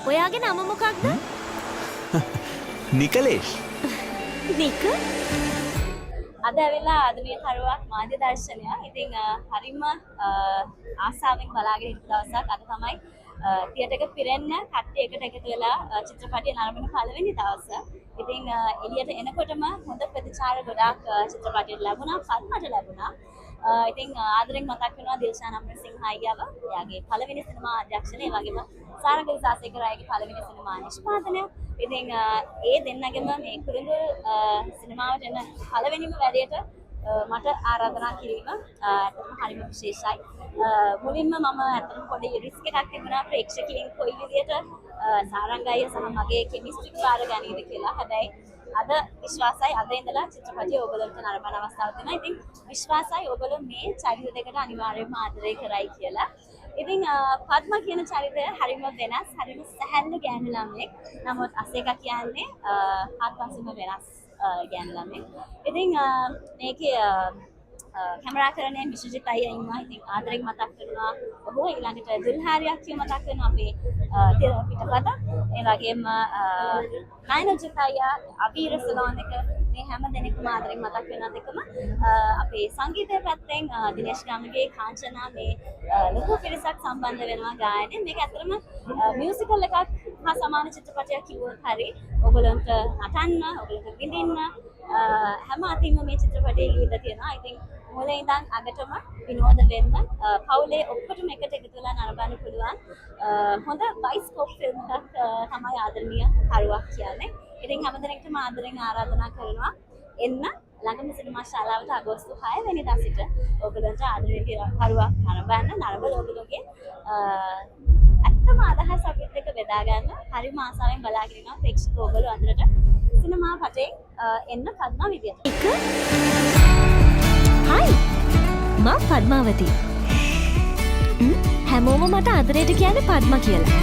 ඔයාගේ නම මොකක්ද? නිකලේෂ්. නික? අද ඇවිල්ලා ආදමීය තරුවක් මාධ්‍ය දර්ශනය. ඉතින් හරිම ආසාවෙන් බලාගෙන ඉන්න දවසක් අද තමයි තියටර් එක පිරෙන්න කට්ටිය එකට එකතු වෙලා චිත්‍රපටය නරඹන පළවෙනි දවස. ඉතින් එළියට එනකොටම හොඳ ප්‍රතිචාර ගොඩාක් චිත්‍රපටයට ලැබුණා, පද්මට ලැබුණා. ඉතින් ආදරෙන් මතක් වෙනවා දිල්ෂාන් අමරසිංහ අයියාව. එයාගේ පළවෙනි සිනමා අධ්‍යක්ෂණය, ඒ වගේම සාරංග සාසේකර අයියාගේ පළවෙනි සිනමා නිෂ්පාදනය. ඉතින් ඒ දෙන්නගෙම මේ කුරුඳුල් සිනමාවට එන පළවෙනිම වැඩේට මට ආරාධනා කිරීම ඇත්තටම හරිම විශේෂයි. මුලින්ම මම ඇත්තටම පොඩි රිස්ක් එකක් තිබුණා ප්‍රේක්ෂකයන් කොයි විදියට සාරංග අයියා සහ මගේ කෙමිස්ට්‍රි බාර ගනීද කියලා. හැබැයි අද විශ්වාසයි අද ඉඳලා චිත්‍රපටය ඔයගොල්ලන්ට නරඹන අවස්ථාවක් තියෙනවා. ඉතින් විශ්වාසයි ඔයගොල්ලෝ මේ චරිත දෙකට අනිවාර්යයෙන්ම ආදරය කරයි කියලා. ඉතින් පද්ම කියන චරිතය හරිම වෙනස්, හරිම සැහැල්ලු ගෑනු ළමෙක්. නමුත් අසේක කියන්නේ ආත්මසින්ම වෙනස් ගෑනු ළමෙක්. ඉතින් මේකේ කැමරාකරණය විශ්වජිත් අයියා ඉන්නවා. ඉතින් ආදරෙන් මතක් කරනවා ඔහු. ඊළඟට දුල්හාරියක් කිය මතක් කරනවා අපේ පිටපත. ඒ වගේම නයනජිත් අයියා, අවීර සලෝනික, මේ හැම දෙනෙක්ම ආදරෙන් මතක් වෙන දෙකම අපේ සංගීතය පැත්තෙන් දිනේෂ් ගම්ගේ, කාංචනා, මේ ලොකු පිරිසක් සම්බන්ධ වෙනවා ගායනය. මේක ඇත්තටම මියුසිකල් එකක් හා සමාන චිත්‍රපටයක් කිව්වොත් හරි. ඔයගොල්ලන්ට නටන්න, ඔයගොල්ලන්ට විඳින්න හැම අතින්ම මේ චිත්‍රපටයේ ගීත තියෙනවා. ඉතින් මුලින් ඉඳන් අගටම විනෝද වෙන්න පවුලේ ඔක්කොටම එකට එකතු වෙලා නරඹන්න පුළුවන් හොඳ බයිස්කෝප් ෆිල්ම් එකක් තමයි ආදරණීය තරුවක් කියන්නේ. ඉතින් හැමදෙනෙක්ටම ආදරෙන් ආරාධනා කරනවා එන්න ළඟම සිනමා ශාලාවට අගෝස්තු 6 වෙනිදා සිට ඔයගලන්ට ආදරණීය තරුවක් නරඹන්න නරඹලා ඔයගලගේ ඇත්තම අදහස් අපිත් එක්ක බෙදා ගන්න හරිම ආසාවෙන් බලාගෙන ඉනවා ප්‍රේක්ෂක ඔයගොල්ලෝ අතරට සිනමා පටේ එන්න පද්මා විදියට. හයි මා පද්මාවති. හැමෝම මට ආදරයට කියන්නේ පද්මා කියලා.